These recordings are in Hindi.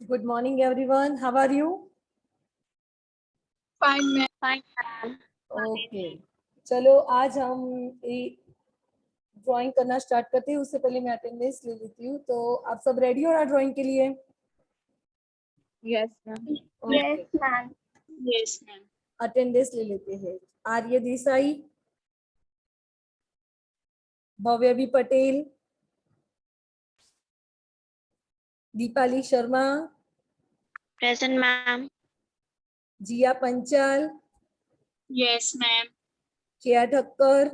Good morning, everyone. How are you? Fine, ma'am. Fine. Okay चलो आज हम ड्राइंग करना स्टार्ट करते हैं। उससे पहले मैं अटेंडेंस ले लेती हूँ। तो आप सब रेडी हो ना ड्राइंग के लिए? Yes, ma'am. Yes, ma'am. Yes, ma'am. Attendance ले लेते हैं। आर्य देसाई, भव्यवी पटेल, दीपाली शर्मा, Present, ma'am. जिया पंचाल, Yes, ma'am. केया Thakkar,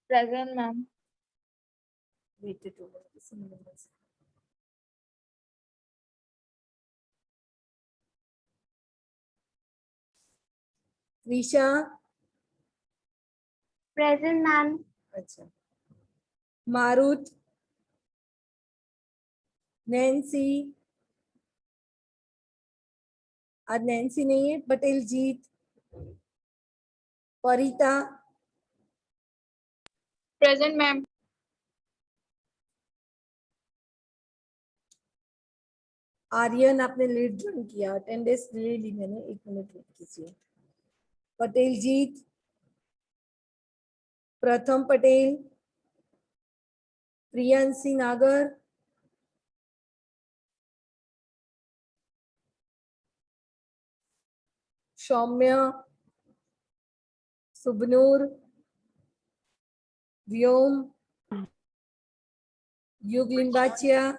Present, ma'am. Trisha, Present, ma'am. अच्छा, मारुत, नैन्सी, आज नैन्सी नहीं है, पटेल जीत, परिता, Present, ma'am. आर्यन आपने लेट ज्वाइन किया, अटेंडेंस ले ली मैंने, 1 मिनट वेट कीजिए। पटेल जीत, प्रथम पटेल, प्रियांशी नागर, सौम्य, सुबनूर, व्योम, युग लिंबाचिया।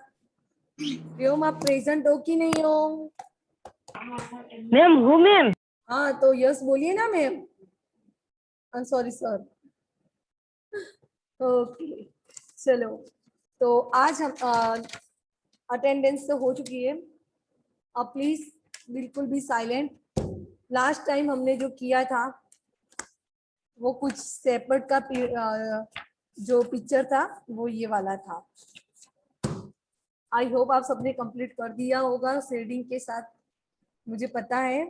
व्योम आप प्रेजेंट हो कि नहीं हो? मैम हूँ मैम। हाँ तो यस बोलिए ना मैम। Sorry sir. ओके चलो, तो आज हम अटेंडेंस तो हो चुकी है। अब प्लीज बिल्कुल भी साइलेंट। लास्ट टाइम हमने जो किया था वो कुछ सेपरेट का जो पिक्चर था वो ये वाला था। आई होप आप सबने कंप्लीट कर दिया होगा शेडिंग के साथ, मुझे पता है।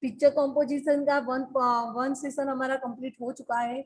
पिक्चर कॉम्पोजिशन का वन सेशन हमारा कंप्लीट हो चुका है,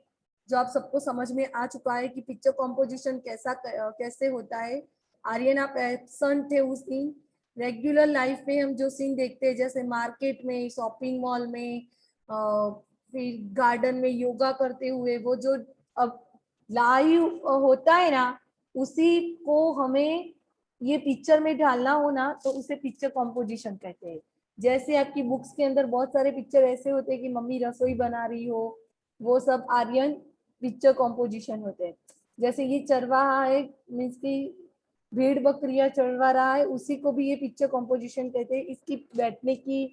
जो आप सबको समझ में आ चुका है कि पिक्चर कॉम्पोजिशन कैसे होता है। आर्यन आप एब्सेंट थे उस दिन। रेगुलर लाइफ में हम जो सीन देखते हैं, जैसे मार्केट में, शॉपिंग मॉल में, फिर गार्डन में योगा करते हुए, वो जो अब लाइव होता है ना, उसी को हमें ये पिक्चर में ढालना हो ना, तो उसे पिक्चर कॉम्पोजिशन कहते हैं। जैसे आपकी बुक्स के अंदर बहुत सारे पिक्चर ऐसे होते हैं कि मम्मी रसोई बना रही हो, वो सब आर्यन पिक्चर कॉम्पोजिशन होते हैं। जैसे ये चरवाहा है, मीन्स की भेड़ बकरियां चरवा रहा है, उसी को भी ये पिक्चर कॉम्पोजिशन कहते हैं। इसकी बैठने की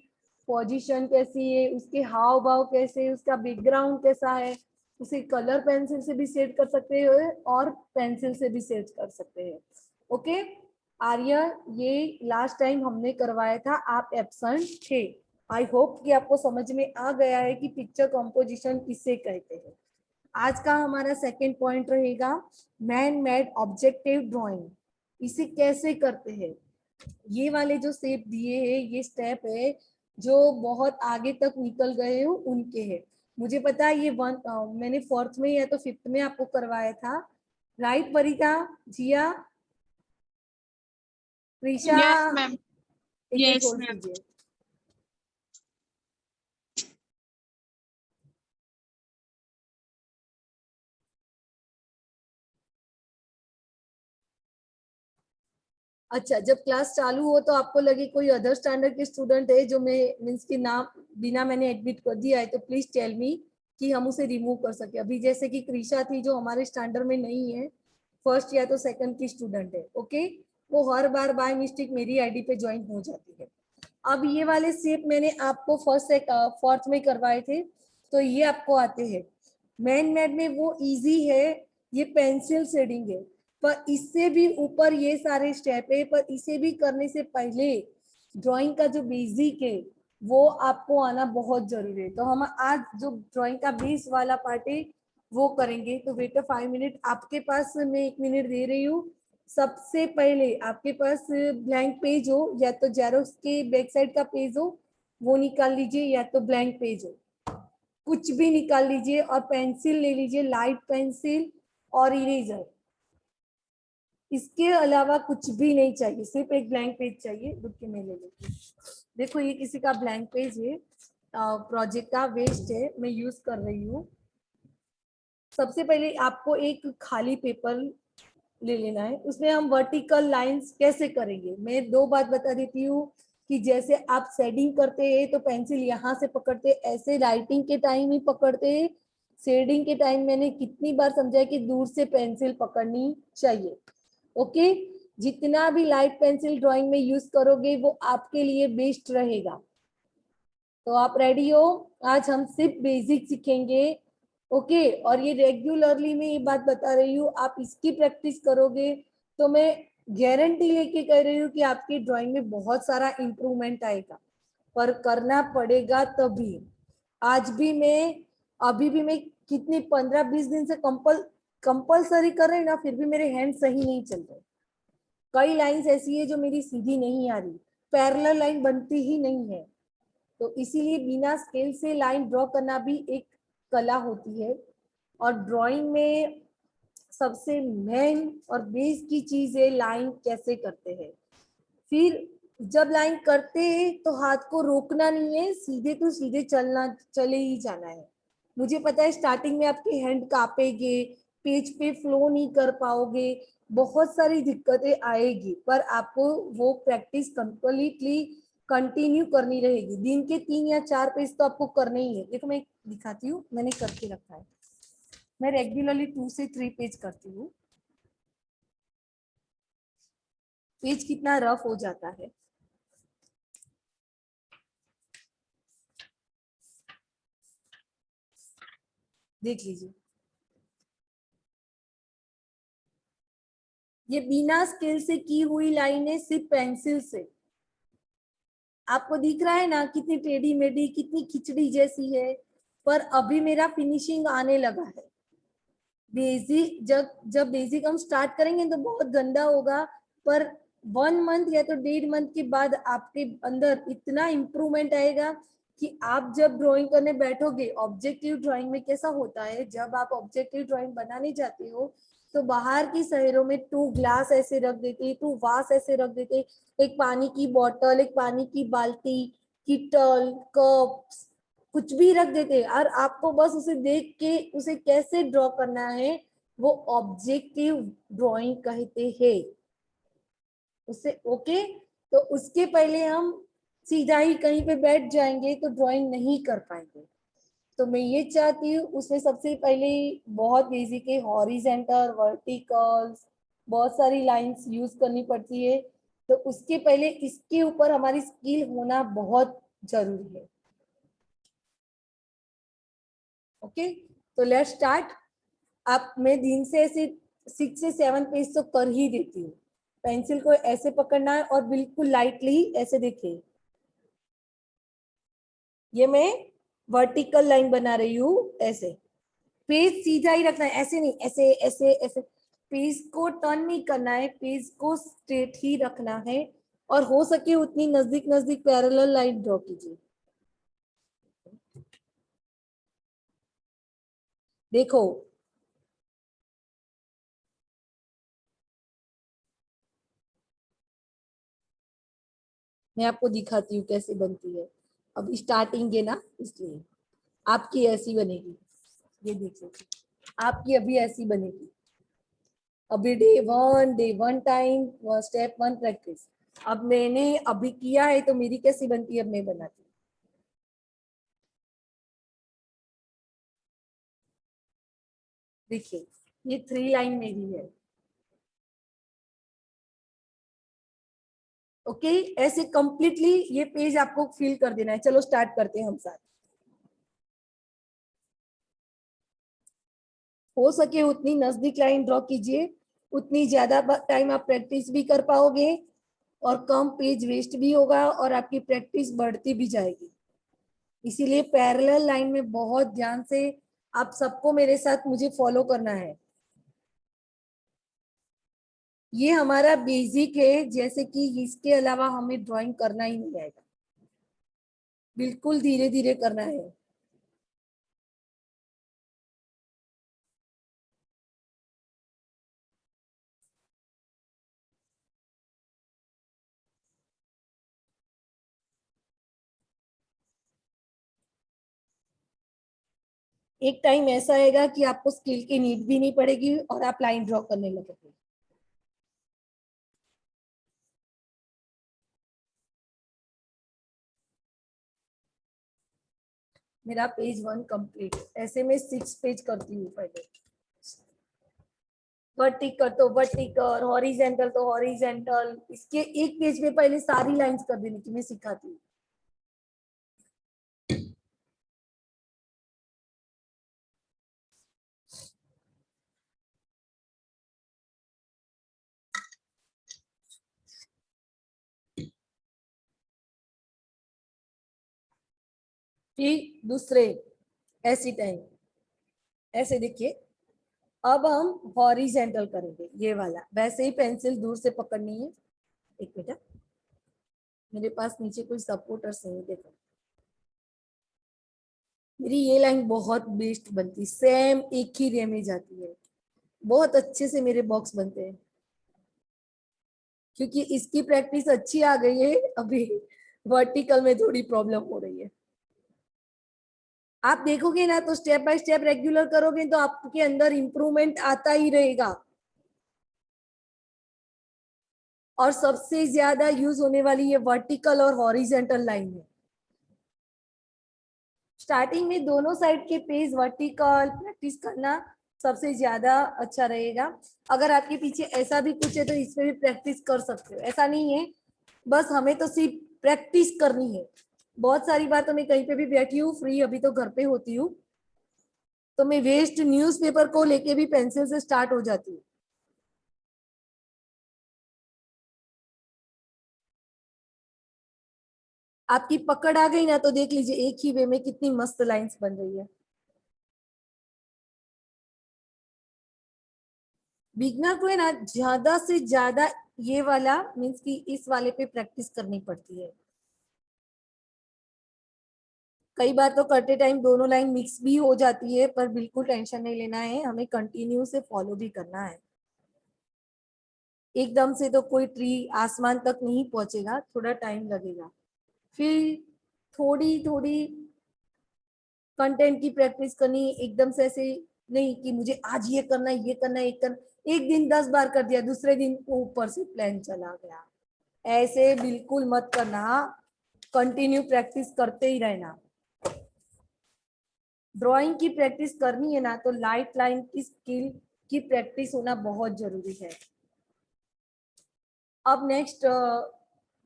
पोजीशन कैसी है, उसके हाव भाव कैसे है, उसका बैकग्राउंड कैसा है, उसे कलर पेंसिल से भी सेट कर सकते हैं और पेंसिल से भी सेट कर सकते हैं। ओके आर्य, ये लास्ट टाइम हमने करवाया था, आप एब्सेंट थे। आई होप कि आपको समझ में आ गया है कि पिक्चर कॉम्पोजिशन किसे कहते हैं। आज का हमारा सेकंड पॉइंट रहेगा मैन मेड ऑब्जेक्टिव ड्राइंग। इसे कैसे करते हैं? ये वाले जो शेप दिए हैं, ये स्टेप है जो बहुत आगे तक निकल गए हो उनके हैं। मुझे पता है ये मैंने फोर्थ में या तो फिफ्थ में आपको करवाया था, राइट वरिता, जिया, प्रीशा? Yes, ma'am. एक मिनट Yes, होल्ड ma'am. कीजिए। अच्छा, जब क्लास चालू हो तो आपको लगे कोई अदर स्टैंडर्ड के स्टूडेंट है जो मैं मीन्स की नाम बिना मैंने एडमिट कर दिया है, तो प्लीज टेल मी कि हम उसे रिमूव कर सके। अभी जैसे कि क्रिशा थी जो हमारे स्टैंडर्ड में नहीं है, फर्स्ट या तो सेकंड की स्टूडेंट है, ओके, वो हर बार बाय मिस्टेक मेरी आईडी पे ज्वाइन हो जाती है। अब ये वाले शेप मैंने आपको फोर्थ में करवाए थे, तो ये आपको आते हैं। मैन मेड में वो इजी है, ये पेंसिल शेडिंग है, पर इससे भी ऊपर ये सारे स्टेप है, पर इसे भी करने से पहले ड्राइंग का जो बेसिक है वो आपको आना बहुत जरूरी है। तो हम आज जो ड्राइंग का बेस वाला पार्ट है वो करेंगे। तो बेटा 5 मिनट आपके पास मैं 1 मिनट दे रही हूँ। सबसे पहले आपके पास ब्लैंक पेज हो या तो जेरोक्स के बैक साइड का पेज हो वो निकाल लीजिए, या तो ब्लैंक पेज हो, कुछ भी निकाल लीजिए, और पेंसिल ले लीजिए, लाइट पेंसिल और इरेजर। इसके अलावा कुछ भी नहीं चाहिए, सिर्फ एक ब्लैंक पेज चाहिए। रुक के मैं ले लेती हूँ। देखो ये किसी का ब्लैंक पेज है, प्रोजेक्ट का वेस्ट है, मैं यूज कर रही हूँ। सबसे पहले आपको एक खाली पेपर ले लेना है, उसमें हम वर्टिकल लाइंस कैसे करेंगे। मैं दो बात बता देती हूँ कि जैसे आप शेडिंग करते हैं तो पेंसिल यहाँ से पकड़ते, ऐसे राइटिंग के टाइम ही पकड़ते। शेडिंग के टाइम मैंने कितनी बार समझाया कि दूर से पेंसिल पकड़नी चाहिए। ओके, जितना भी लाइट पेंसिल ड्राइंग में यूज करोगे वो आपके लिए बेस्ट रहेगा। तो आप रेडी हो? आज हम सिर्फ बेसिक सीखेंगे। ओके, और ये रेगुलरली मैं ये बात बता रही हूँ, आप इसकी प्रैक्टिस करोगे तो मैं गारंटी लेके कह रही हूँ कि आपकी ड्राइंग में बहुत सारा इम्प्रूवमेंट आएगा, पर करना पड़ेगा तभी। आज भी मैं, अभी भी मैं कितनी 15-20 दिन से कंपलसरी कर रही ना, फिर भी मेरे हैंड सही नहीं चल रहे। कई लाइंस ऐसी है जो मेरी सीधी नहीं आ रही, पैरेलल लाइन बनती ही नहीं है। तो इसीलिए बिना स्केल से लाइन ड्रॉ करना भी एक कला होती है। और ड्राइंग में सबसे मेन और बेस की चीज है लाइन कैसे करते हैं। फिर जब लाइन करते हैं तो हाथ को रोकना नहीं है, सीधे तो सीधे चले ही जाना है। मुझे पता है स्टार्टिंग में आपके हैंड कांपेंगे, पेज पे फ्लो नहीं कर पाओगे, बहुत सारी दिक्कतें आएगी, पर आपको वो प्रैक्टिस कंप्लीटली कंटिन्यू करनी रहेगी। दिन के 3 या 4 पेज तो आपको करना ही है। देखो मैं दिखाती हूँ, मैंने करके रखा है। मैं रेगुलरली 2 से 3 पेज करती हूँ। पेज कितना रफ हो जाता है। देख लीजिए, ये बिना स्केल से की हुई लाइन है, सिर्फ पेंसिल से। आपको दिख रहा है ना कितनी टेढ़ी मेढ़ी, कितनी खिचड़ी जैसी है, पर अभी मेरा फिनिशिंग आने लगा है। बेसिक जब जब बेसिक हम स्टार्ट करेंगे तो बहुत गंदा होगा, पर 1 मंथ या तो 1.5 मंथ के बाद आपके अंदर इतना इम्प्रूवमेंट आएगा कि आप जब ड्राइंग करने बैठोगे, ऑब्जेक्टिव ड्राइंग में कैसा होता है, जब आप ऑब्जेक्टिव ड्राइंग बनाने जाते हो तो बाहर की शहरों में 2 ग्लास ऐसे रख देते, 2 वास ऐसे रख देते, एक पानी की बोतल, एक पानी की बाल्टी, किटल, कप्स, कुछ भी रख देते, और आपको बस उसे देख के उसे कैसे ड्रॉ करना है वो ऑब्जेक्टिव ड्राइंग कहते हैं उसे। ओके, तो उसके पहले हम सीधा ही कहीं पे बैठ जाएंगे तो ड्राइंग नहीं कर पाएंगे। तो मैं ये चाहती हूँ उसमें सबसे पहले बहुत बेसिक है, हॉरिजेंटल, वर्टिकल्स, बहुत सारी लाइंस यूज करनी पड़ती है। तो उसके पहले इसके ऊपर हमारी स्किल होना बहुत जरूरी है। ओके, तो लेट्स स्टार्ट। आप, मैं दिन से ऐसे 6 से 7 पेज तो कर ही देती हूँ। पेंसिल को ऐसे पकड़ना है और बिल्कुल लाइटली ऐसे देखिए, ये मैं वर्टिकल लाइन बना रही हूँ ऐसे। पेज सीधा ही रखना है, ऐसे नहीं, ऐसे ऐसे ऐसे। पेज को टर्न नहीं करना है, पेज को स्ट्रेट ही रखना है, और हो सके उतनी नजदीक नजदीक पैरेलल लाइन ड्रॉ कीजिए। देखो, मैं आपको दिखाती हूँ कैसे बनती है। अब स्टार्टिंग है ना, इसलिए आपकी ऐसी बनेगी। ये देखो, आपकी अभी ऐसी बनेगी। अभी डे 1 टाइम, स्टेप 1 प्रैक्टिस। अब मैंने अभी किया है तो मेरी कैसी बनती है, अब मैं बनाती हूँ। देखिए, ये 3 लाइन मेरी है। ओके, ऐसे कंप्लीटली ये पेज आपको फिल कर देना है। चलो स्टार्ट करते हैं हम साथ। हो सके उतनी नजदीक लाइन ड्रॉ कीजिए, उतनी ज्यादा टाइम आप प्रैक्टिस भी कर पाओगे, और कम पेज वेस्ट भी होगा, और आपकी प्रैक्टिस बढ़ती भी जाएगी। इसीलिए पैरेलल लाइन में बहुत ध्यान से आप सबको मेरे साथ मुझे फॉलो करना है। ये हमारा बेसिक है, जैसे कि इसके अलावा हमें ड्राइंग करना ही नहीं आएगा, बिल्कुल धीरे धीरे करना है। एक टाइम ऐसा आएगा कि आपको स्किल की नीड भी नहीं पड़ेगी और आप लाइन ड्रॉ करने लगोगे। मेरा पेज 1 कंप्लीट। ऐसे में 6 पेज करती हूँ पहले। वर्टिकल तो वर्टिकल, हॉरिजेंटल तो हॉरिजेंटल। इसके एक पेज में पहले सारी लाइंस कर देनी थी, मैं सिखाती हूँ। फिर दूसरे ऐसी टाइम ऐसे देखिए। अब हम हॉरिजेंटल करेंगे, ये वाला। वैसे ही पेंसिल दूर से पकड़नी है। एक मिनट, मेरे पास नीचे कोई सपोर्टर्स नहीं, देखो। मेरी ये लाइन बहुत बेस्ट बनती, सेम एक ही रे में जाती है। बहुत अच्छे से मेरे बॉक्स बनते हैं, क्योंकि इसकी प्रैक्टिस अच्छी आ गई है। अभी वर्टिकल में थोड़ी प्रॉब्लम हो रही है। आप देखोगे ना तो स्टेप बाय स्टेप रेगुलर करोगे तो आपके अंदर इंप्रूवमेंट आता ही रहेगा। और सबसे ज्यादा यूज होने वाली ये वर्टिकल और हॉरिजेंटल लाइन है। स्टार्टिंग में दोनों साइड के पेज वर्टिकल प्रैक्टिस करना सबसे ज्यादा अच्छा रहेगा। अगर आपके पीछे ऐसा भी कुछ है तो इसमें भी प्रैक्टिस कर सकते हो, ऐसा नहीं है। बस हमें तो सिर्फ प्रैक्टिस करनी है। बहुत सारी बार तो मैं कहीं पे भी बैठी हूँ फ्री, अभी तो घर पे होती हूँ, तो मैं वेस्ट न्यूज़पेपर को लेके भी पेंसिल से स्टार्ट हो जाती हूँ। आपकी पकड़ आ गई ना तो देख लीजिए एक ही वे में कितनी मस्त लाइंस बन रही है। बिगनर को है ना ज्यादा से ज्यादा ये वाला मीन्स कि इस वाले पे प्रैक्टिस करनी पड़ती है। कई बार तो करते टाइम दोनों लाइन मिक्स भी हो जाती है, पर बिल्कुल टेंशन नहीं लेना है, हमें कंटिन्यू से फॉलो भी करना है। एकदम से तो कोई ट्री आसमान तक नहीं पहुंचेगा, थोड़ा टाइम लगेगा। फिर थोड़ी थोड़ी कंटेंट की प्रैक्टिस करनी, एकदम से ऐसे नहीं कि मुझे आज ये करना है ये करना है एक करना। एक दिन 10 बार कर दिया, दूसरे दिन ऊपर से प्लान चला गया, ऐसे बिल्कुल मत करना। कंटिन्यू प्रैक्टिस करते ही रहना। ड्राइंग की प्रैक्टिस करनी है ना तो लाइट लाइन की स्किल की प्रैक्टिस होना बहुत जरूरी है। अब नेक्स्ट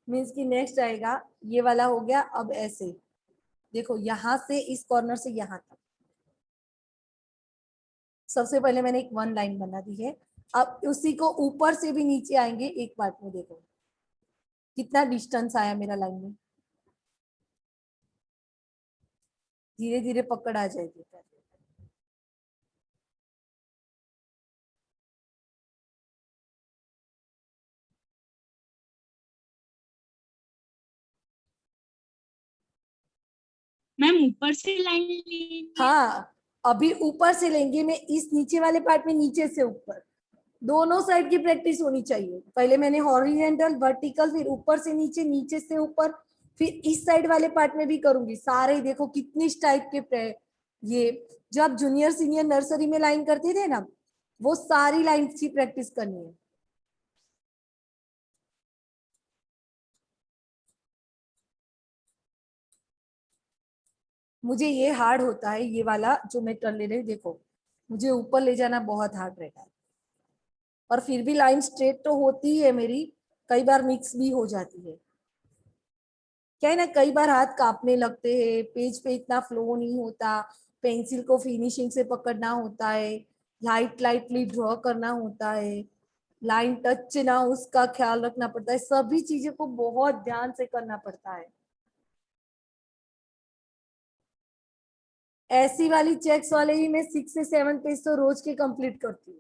मीन्स की नेक्स्ट आएगा ये वाला हो गया। अब ऐसे देखो, यहां से इस कॉर्नर से यहां तक सबसे पहले मैंने एक 1 लाइन बना दी है। अब उसी को ऊपर से भी नीचे आएंगे एक पार्ट में, देखो कितना डिस्टेंस आया मेरा लाइन में। धीरे धीरे पकड़ आ जाएगी। मैम ऊपर से लाइन लीजिए। हाँ, अभी ऊपर से लेंगे। मैं इस नीचे वाले पार्ट में नीचे से ऊपर दोनों साइड की प्रैक्टिस होनी चाहिए। पहले मैंने हॉरिजेंटल वर्टिकल, फिर ऊपर से नीचे, नीचे से ऊपर, फिर इस साइड वाले पार्ट में भी करूंगी सारे। देखो कितनी टाइप के ये जब जूनियर सीनियर नर्सरी में लाइन करते थे ना, वो सारी लाइन की प्रैक्टिस करनी है। मुझे ये हार्ड होता है, ये वाला जो मैं कर ले रही हूँ, देखो मुझे ऊपर ले जाना बहुत हार्ड रहता है। और फिर भी लाइन स्ट्रेट तो होती है मेरी, कई बार मिक्स भी हो जाती है। क्या है ना, कई बार हाथ कांपने लगते हैं, पेज पे इतना फ्लो नहीं होता, पेंसिल को फिनिशिंग से पकड़ना होता है, लाइटली ड्रॉ करना होता है, लाइन टच ना उसका ख्याल रखना पड़ता है, सभी चीजें को बहुत ध्यान से करना पड़ता है। ऐसी वाली चेक्स वाले ही मैं 6 से 7 पेज तो रोज के कंप्लीट करती हूँ।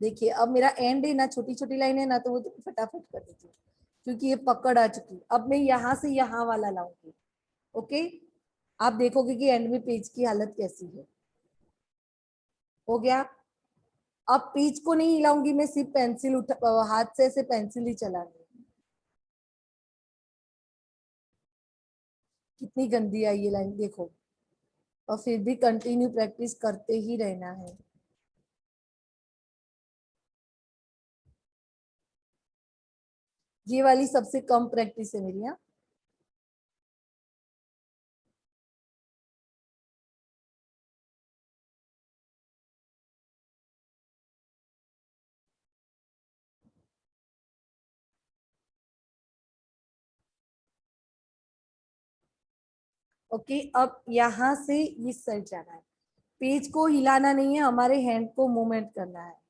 देखिए अब मेरा एंड है ना, छोटी छोटी लाइन है ना, तो वो तो फटाफट कर देती हूँ क्योंकि ये पकड़ आ चुकी। अब मैं यहाँ से यहाँ वाला लाऊंगी। ओके, आप देखोगे कि एंड में पेज की हालत कैसी है। हो गया। अब पेज को नहीं हिलाऊंगी मैं, सिर्फ पेंसिल उठा, हाथ से ऐसे पेंसिल ही चलानी है। कितनी गंदी आई ये लाइन देखो, और फिर भी कंटिन्यू प्रैक्टिस करते ही रहना है। ये वाली सबसे कम प्रैक्टिस है मेरी। यहाँ ओके, अब यहाँ से इस साइड जाना है, पेज को हिलाना नहीं है, हमारे हैंड को मूवमेंट करना है।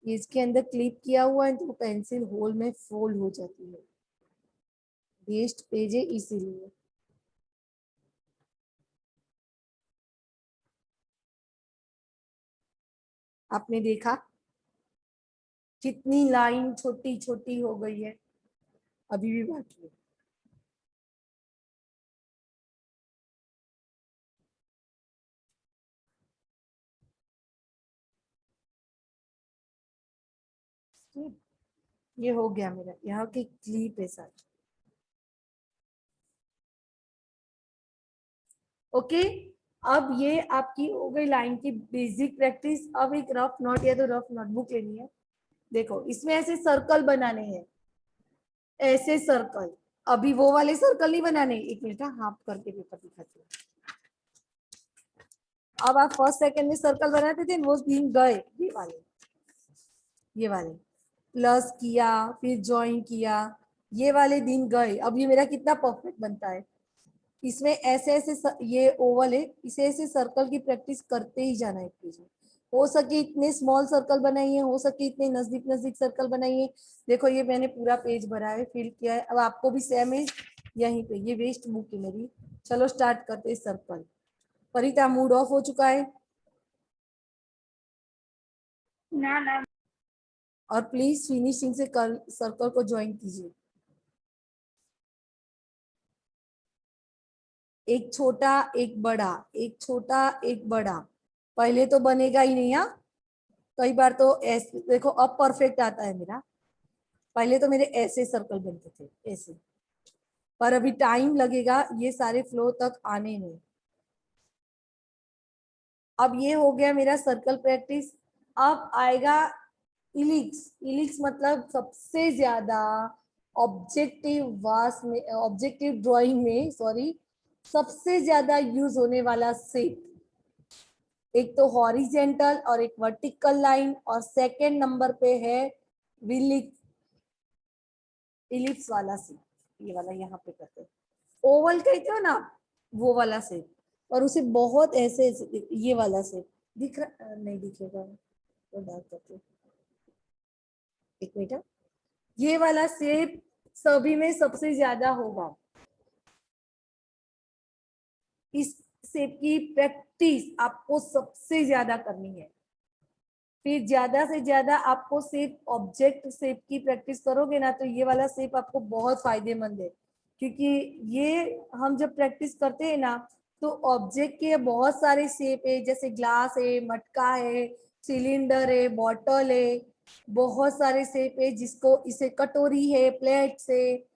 इसके अंदर क्लिप किया हुआ है तो पेंसिल होल में फोल्ड हो जाती है, वेस्ट पेज है इसीलिए। आपने देखा कितनी लाइन छोटी छोटी हो गई है, अभी भी बाकी है। ये हो गया मेरा, यहाँ की क्लिप है सारी। ओके, अब ये आपकी हो गई लाइन की बेसिक प्रैक्टिस। अब एक रफ नोट या तो रफ नोटबुक लेनी है। देखो इसमें ऐसे सर्कल बनाने हैं, ऐसे सर्कल। अभी वो वाले सर्कल नहीं बनाने, एक मिनट हाफ करके पेपर दिखाती हूँ। अब आप फर्स्ट सेकंड में सर्कल बनाते थे, वो दिन गए, ये वाले प्लस किया फिर ज्वाइन किया, ये वाले दिन गए। अब ये मेरा कितना परफेक्ट बनता है। इसमें ऐसे ऐसे ये ओवल है, इसे ऐसे सर्कल की प्रैक्टिस करते ही जाना है पेज में। हो सके इतने स्मॉल सर्कल बनाइए, हो सके इतने नजदीक नजदीक सर्कल बनाइए। देखो ये मैंने पूरा पेज भरा है, फिल किया है। अब आपको भी सेम है यहीं पे, ये वेस्ट बुक है मेरी। चलो स्टार्ट करते हैं सर्कल। परिता मूड ऑफ हो चुका है, ना मैम। और प्लीज फिनिशिंग से सर्कल को ज्वाइन कीजिए। एक छोटा एक बड़ा, एक छोटा एक बड़ा, पहले तो बनेगा ही नहीं। कई बार तो ऐसे देखो, अब परफेक्ट आता है मेरा। पहले तो मेरे ऐसे सर्कल बनते थे ऐसे, पर अभी टाइम लगेगा ये सारे फ्लो तक आने में। अब ये हो गया मेरा सर्कल प्रैक्टिस। अब आएगा इलिप्स। इलिप्स मतलब सबसे ज्यादा ऑब्जेक्टिव वास में, ऑब्जेक्टिव ड्राइंग में सॉरी, सबसे ज्यादा यूज होने वाला शेप। एक तो हॉरिजेंटल और एक वर्टिकल लाइन, और सेकंड नंबर पे है विलिप्स, इलिप्स वाला शेप। ये वाला यहाँ पे करते हैं, ओवल कहते हो ना, वो वाला शेप। और उसे बहुत ऐसे ऐसे, ये वाला शेप दिख रहा नहीं, दिखेगा तो डार्क करते हैं। एक मिनट, ये वाला शेप सभी में सबसे ज्यादा होगा। इस शेप की प्रैक्टिस आपको सबसे ज्यादा करनी है। फिर ज्यादा से ज्यादा आपको शेप, ऑब्जेक्ट शेप की प्रैक्टिस करोगे ना, तो ये वाला शेप आपको बहुत फायदेमंद है। क्योंकि ये हम जब प्रैक्टिस करते हैं ना, तो ऑब्जेक्ट के बहुत सारे शेप है, जैसे ग्लास है, मटका है, सिलेंडर है, बॉटल है, बहुत सारे शेप है। जिसको इसे कटोरी है, प्लेट्स है,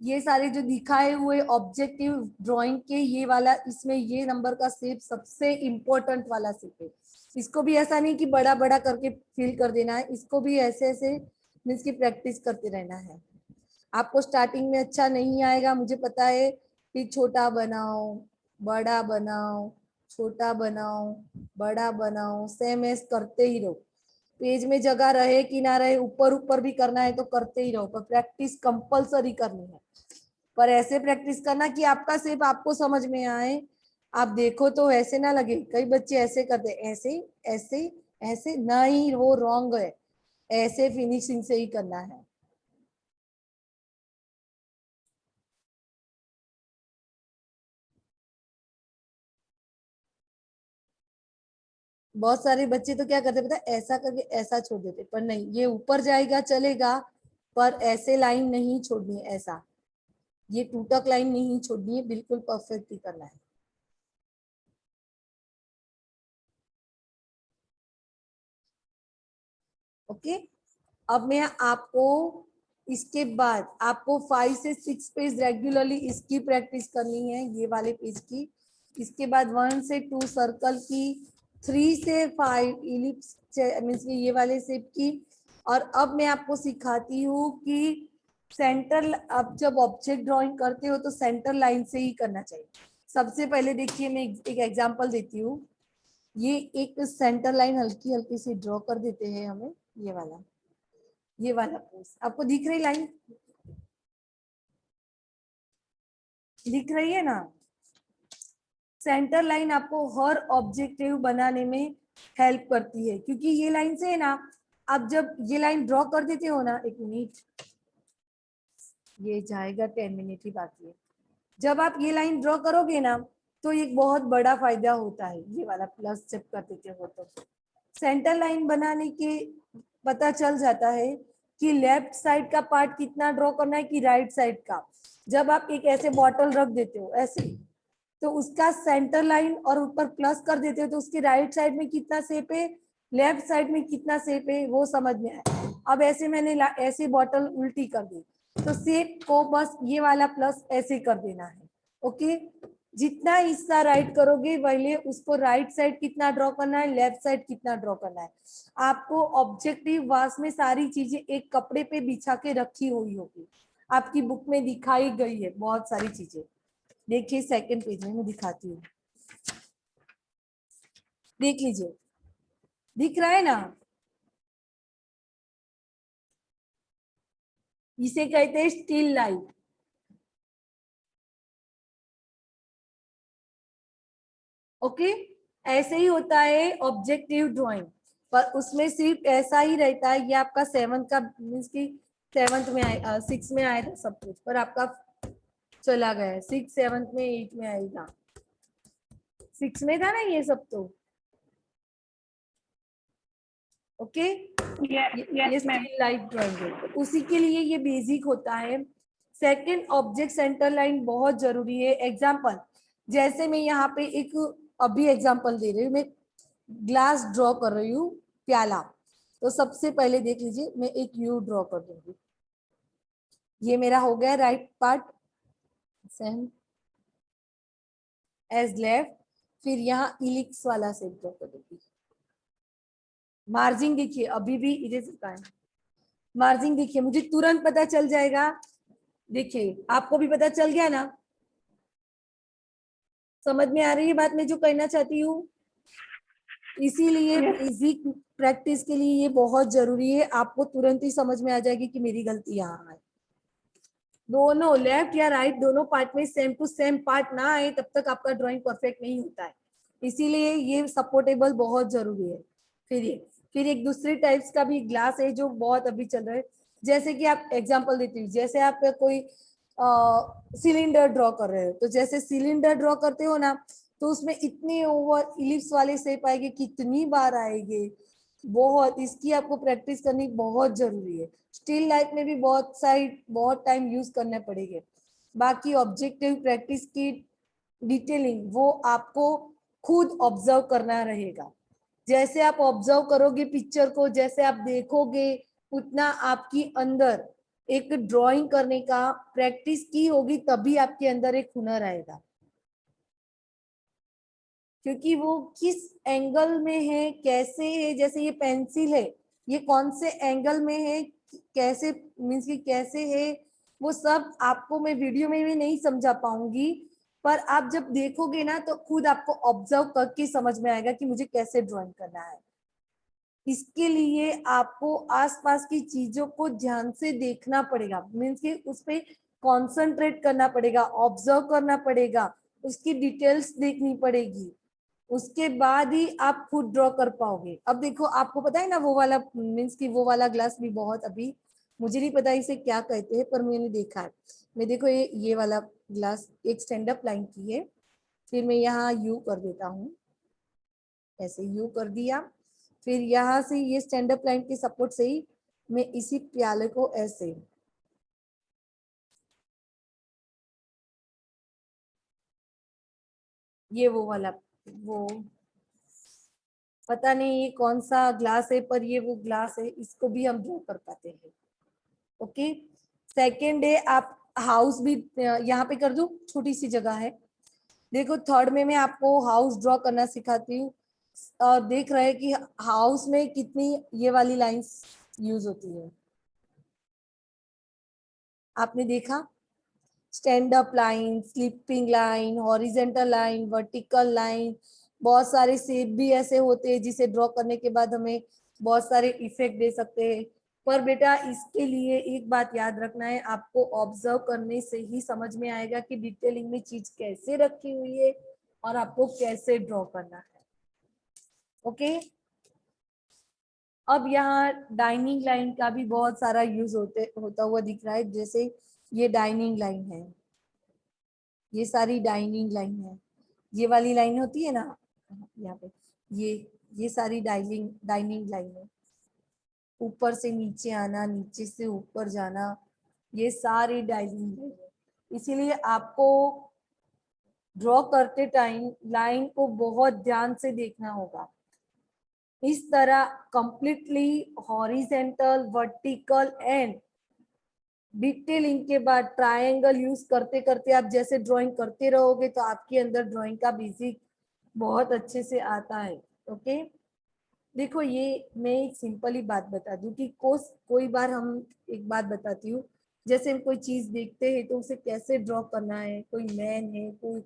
ये सारे जो दिखाए हुए ऑब्जेक्टिव ड्राइंग के, ये वाला इसमें ये नंबर का शेप सबसे इम्पोर्टेंट वाला शेप है। इसको भी ऐसा नहीं कि बड़ा बड़ा करके फिल कर देना है, इसको भी ऐसे ऐसे मीन्स की प्रैक्टिस करते रहना है। आपको स्टार्टिंग में अच्छा नहीं आएगा, मुझे पता है। फिर छोटा बनाओ, बड़ा बनाओ, छोटा बनाओ, बड़ा बनाओ, सेम एस करते ही रहो। पेज में जगह रहे कि ना रहे, ऊपर ऊपर भी करना है तो करते ही रहो, पर प्रैक्टिस कंपलसरी करनी है। पर ऐसे प्रैक्टिस करना कि आपका शेप आपको समझ में आए। आप देखो तो ऐसे ना लगे, कई बच्चे ऐसे करते, ऐसे ऐसे ऐसे, नहीं वो रॉन्ग है। ऐसे फिनिशिंग से ही करना है। बहुत सारे बच्चे तो क्या करते पता है, ऐसा करके ऐसा छोड़ देते, पर नहीं, ये ऊपर जाएगा चलेगा, पर ऐसे लाइन नहीं छोड़नी, ऐसा ये टूटक लाइन नहीं छोड़नी है, बिल्कुल परफेक्ट ही करना है। ओके, अब मैं आपको इसके बाद आपको 5 से 6 पेज रेगुलरली इसकी प्रैक्टिस करनी है, ये वाले पेज की। इसके बाद 1 से 2 सर्कल की, 3 से 5 इलिप्स मीन्स ये वाले शेप की। और अब मैं आपको सिखाती हूँ कि सेंटर, अब जब ऑब्जेक्ट ड्राइंग करते हो तो सेंटर लाइन से ही करना चाहिए। सबसे पहले देखिए, मैं एक एग्जांपल देती हूँ। ये एक सेंटर लाइन हल्की हल्की सी ड्रॉ कर देते हैं हमें, ये वाला पोज आपको दिख रही लाइन, दिख रही है ना? सेंटर लाइन आपको हर ऑब्जेक्टिव बनाने में हेल्प करती है, क्योंकि ये लाइन से है ना, आप जब ये लाइन ड्रॉ कर देते हो ना, 1 मिनट, ये जाएगा 10 मिनट ही बाकी है। जब आप ये लाइन ड्रॉ करोगे ना, तो एक बहुत बड़ा फायदा होता है, ये वाला प्लस जब कर देते हो तो सेंटर लाइन बनाने के पता चल जाता है कि लेफ्ट साइड का पार्ट कितना ड्रॉ करना है कि राइट साइड का। जब आप एक ऐसे बॉटल रख देते हो ऐसे, तो उसका सेंटर लाइन और ऊपर प्लस कर देते हो, तो उसके राइट साइड में कितना शेप है, लेफ्ट साइड में कितना शेप है, वो समझ में आए। अब ऐसे मैंने ऐसे बॉटल उल्टी कर दी, तो शेप को बस ये वाला प्लस ऐसे कर देना है। ओके, जितना हिस्सा राइट करोगे पहले उसको राइट साइड कितना ड्रॉ करना है, लेफ्ट साइड कितना ड्रॉ करना है। आपको ऑब्जेक्टिव वास में सारी चीजें एक कपड़े पे बिछा के रखी हुई होगी, आपकी बुक में दिखाई गई है बहुत सारी चीजें। देखिए सेकंड पेज में मैं दिखाती हूँ, देख लीजिए, दिख रहा है ना? इसे कहते हैं स्टिल लाइफ। ओके, ऐसे ही होता है ऑब्जेक्टिव ड्राइंग, पर उसमें सिर्फ ऐसा ही रहता है। ये आपका 7th का मीन्स की 7th में आए, 6 में आया था सब कुछ, पर आपका चला गया 6 7th में 8 में आएगा, 6 में था ना ये सब तो। ओके, ये yes ma'am. Still life drawing है, तो उसी के लिए ये बेसिक होता है। सेकंड, ऑब्जेक्ट सेंटर लाइन बहुत जरूरी है। एग्जांपल, जैसे मैं यहाँ पे एक अभी एग्जांपल दे रही हूँ, मैं ग्लास ड्रॉ कर रही हूँ, प्याला। तो सबसे पहले देख लीजिए, मैं एक यू ड्रॉ कर दूंगी, ये मेरा हो गया right part, same as left. फिर यहाँ इलिप्स वाला शेप ड्रॉ कर दूंगी। मार्जिन देखिए, अभी भी इरेजर का है, मार्जिन देखिए, मुझे तुरंत पता चल जाएगा। देखिए आपको भी पता चल गया ना? समझ में आ रही है बात मैं जो कहना चाहती हूँ? इसीलिए बेसिक प्रैक्टिस के लिए ये बहुत जरूरी है, आपको तुरंत ही समझ में आ जाएगी कि मेरी गलती यहाँ है। दोनों लेफ्ट या राइट दोनों पार्ट में सेम टू सेम पार्ट ना आए तब तक आपका ड्राइंग परफेक्ट नहीं होता है, इसीलिए ये सपोर्टेबल बहुत जरूरी है। फिर एक दूसरे टाइप्स का भी ग्लास है जो बहुत अभी चल रहा है। जैसे कि आप एग्जांपल देती हूँ, जैसे आप कोई सिलेंडर ड्रॉ कर रहे हो, तो जैसे सिलेंडर ड्रॉ करते हो ना, तो उसमें इतने ओवर इलिप्स वाले शेप आएंगे, कितनी बार आएंगे, बहुत, इसकी आपको प्रैक्टिस करनी बहुत जरूरी है। स्टिल लाइफ में भी बहुत टाइम यूज करने पड़ेंगे। बाकी ऑब्जेक्टिव प्रैक्टिस की डिटेलिंग वो आपको खुद ऑब्जर्व करना रहेगा। जैसे आप ऑब्जर्व करोगे पिक्चर को, जैसे आप देखोगे, उतना आपकी अंदर एक ड्राइंग करने का प्रैक्टिस की होगी, तभी आपके अंदर एक हुनर आएगा। क्योंकि वो किस एंगल में है, कैसे है, जैसे ये पेंसिल है, ये कौन से एंगल में है, कैसे मीन्स की कैसे है, वो सब आपको मैं वीडियो में भी नहीं समझा पाऊंगी, पर आप जब देखोगे ना तो खुद आपको ऑब्जर्व करके समझ में आएगा कि मुझे कैसे ड्राइंग करना है। इसके लिए आपको आसपास की चीजों को ध्यान से देखना पड़ेगा, मीन्स कि उस पर कॉन्सेंट्रेट करना पड़ेगा, ऑब्जर्व करना पड़ेगा, उसकी डिटेल्स देखनी पड़ेगी, उसके बाद ही आप खुद ड्रॉ कर पाओगे। अब देखो, आपको पता है ना वो वाला मीन्स कि वो वाला ग्लास भी बहुत अभी, मुझे नहीं पता इसे क्या कहते हैं, पर मैंने देखा है। मैं देखो ये वाला ग्लास एक स्टैंड अप लाइन की है, फिर मैं यहाँ यू कर देता हूँ, ऐसे यू कर दिया, फिर यहाँ से ये स्टैंड अप लाइन के सपोर्ट से ही मैं इसी प्याले को ऐसे ये वो वाला, वो पता नहीं ये कौन सा ग्लास है, पर ये वो ग्लास है, इसको भी हम ड्रॉ कर पाते हैं। ओके, सेकेंड है आप हाउस भी यहाँ पे कर दूं, छोटी सी जगह है। देखो थर्ड में मैं आपको हाउस ड्रॉ करना सिखाती हूँ, और देख रहे हैं कि हाउस में कितनी ये वाली लाइंस यूज होती है। आपने देखा, stand up line, sleeping line, horizontal line, vertical line, बहुत सारे शेप भी ऐसे होते हैं जिसे ड्रॉ करने के बाद हमें बहुत सारे इफेक्ट दे सकते हैं। पर बेटा इसके लिए एक बात याद रखना है, आपको ऑब्जर्व करने से ही समझ में आएगा कि डिटेलिंग में चीज कैसे रखी हुई है और आपको कैसे ड्रॉ करना है। ओके, अब यहाँ डाइनिंग लाइन का भी बहुत सारा यूज होता हुआ दिख रहा है। जैसे ये डाइनिंग लाइन है, ये सारी डाइनिंग लाइन है, ये वाली लाइन होती है ना यहाँ पे, ये सारी डाइनिंग डाइनिंग लाइन है। ऊपर से नीचे आना, नीचे से ऊपर जाना, ये सारी डाइनिंग लाइन है। इसीलिए आपको ड्रॉ करते टाइम लाइन को बहुत ध्यान से देखना होगा। इस तरह completely horizontal, vertical and detailing के बाद ट्रायंगल यूज करते करते आप जैसे ड्राइंग करते रहोगे तो आपके अंदर ड्राइंग का बेसिक बहुत अच्छे से आता है। ओके, देखो ये मैं एक सिंपल ही बात बता दूं कि कोई बार हम एक बात बताती हूँ, जैसे हम कोई चीज देखते हैं तो उसे कैसे ड्रॉ करना है, कोई मैन है, कोई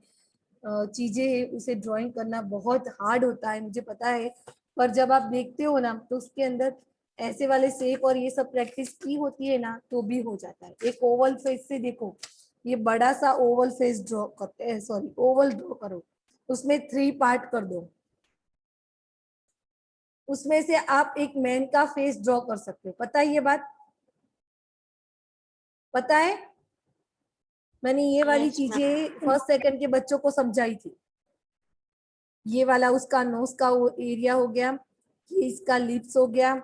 चीजें है, उसे ड्राइंग करना बहुत हार्ड होता है, मुझे पता है। पर जब आप देखते हो ना तो उसके अंदर ऐसे वाले शेप और ये सब प्रैक्टिस की होती है ना तो भी हो जाता है। एक ओवल फेस से देखो, ये बड़ा सा ओवल फेस ड्रॉ करते हैं, सॉरी ओवल ड्रॉ करो, उसमें 3 पार्ट कर दो, उसमें से आप एक मैन का फेस ड्रॉ कर सकते हो। पता है ये बात? पता है, मैंने ये वाली चीजें फर्स्ट सेकंड के बच्चों को समझाई थी। ये वाला उसका नोज का एरिया हो गया, ये इसका लिप्स हो गया,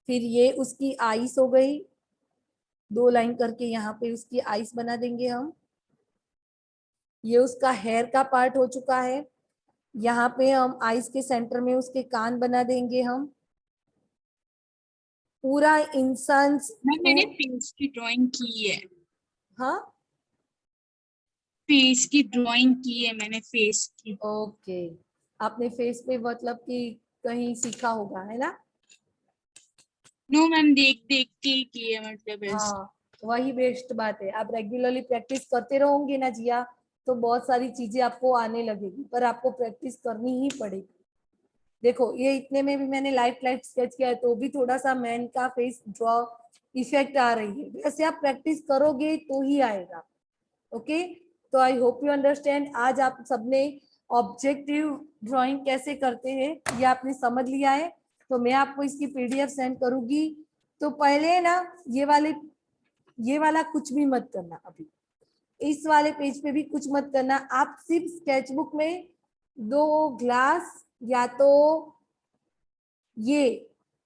फिर ये उसकी आईज हो गई, 2 लाइन करके यहाँ पे उसकी आईज बना देंगे हम। ये उसका हेयर का पार्ट हो चुका है, यहाँ पे हम आईज के सेंटर में उसके कान बना देंगे हम। पूरा इंसान, मैंने फेस की ड्राइंग की है, हाँ फेस की ड्राइंग की है मैंने, फेस की। ओके, आपने फेस पे मतलब कि कहीं सीखा होगा, है ना? नो मैम, देख देख के ही की है, मतलब ऐसे। हाँ, वही बेस्ट बात है। आप रेगुलरली प्रैक्टिस करते रहोगे ना जिया, तो बहुत सारी चीजें आपको आने लगेगी, पर आपको प्रैक्टिस करनी ही पड़ेगी। देखो ये इतने में भी मैंने लाइट लाइट स्केच किया है तो भी थोड़ा सा मैन का फेस ड्रॉ इफेक्ट आ रही है, वैसे आप प्रैक्टिस करोगे तो ही आएगा। ओके, तो आई होप यू अंडरस्टैंड। आज आप सबने ऑब्जेक्टिव ड्राइंग कैसे करते हैं ये आपने समझ लिया है। तो मैं आपको इसकी पीडीएफ सेंड करूंगी। तो पहले ना ये वाला कुछ भी मत करना, अभी इस वाले पेज पे भी कुछ मत करना। आप सिर्फ स्केचबुक में 2 ग्लास या तो ये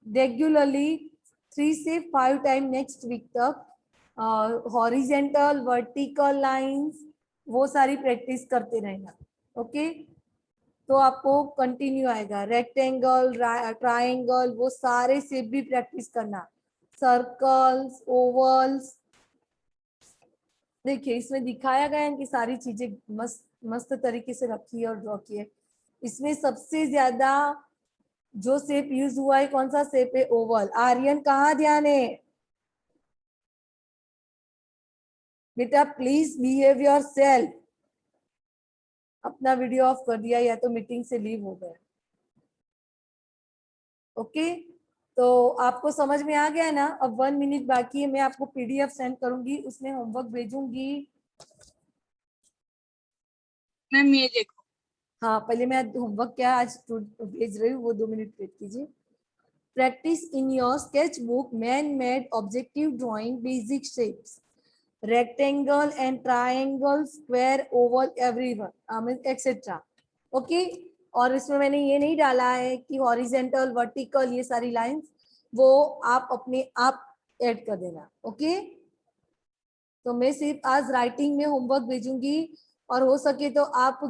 रेगुलरली 3 से 5 टाइम नेक्स्ट वीक तक हॉरिजेंटल, वर्टिकल लाइंस वो सारी प्रैक्टिस करते रहना। ओके, तो आपको कंटिन्यू आएगा। रेक्टेंगल, ट्रायंगल, वो सारे शेप भी प्रैक्टिस करना, सर्कल्स, ओवल्स। देखिए इसमें दिखाया गया है कि सारी चीजें मस्त मस्त तरीके से रखी है और ड्रॉ की है। इसमें सबसे ज्यादा जो शेप यूज हुआ है कौन सा शेप है? ओवल। आर्यन कहाँ ध्यान है बेटा? Please behave your self. अपना वीडियो ऑफ कर दिया या तो मीटिंग से लीव हो गया। ओके, तो आपको समझ में आ गया ना? अब 1 मिनट बाकी है, मैं आपको पीडीएफ सेंड करूंगी, उसमें होमवर्क भेजूंगी। मैम ये देखो, हाँ पहले मैं होमवर्क क्या आज भेज रही हूँ वो 2 मिनट वेट कीजिए। Practice in your sketchbook man-made objective drawing basic shapes, rectangle and triangle, square, oval, everyone, etc. Okay? और इसमें मैंने ये नहीं डाला है कि हॉरिजेंटल, वर्टिकल, ये सारी लाइंस वो आप अपने आप ऐड कर देना। ओके? तो मैं सिर्फ आज राइटिंग में होमवर्क भेजूंगी और हो सके तो आप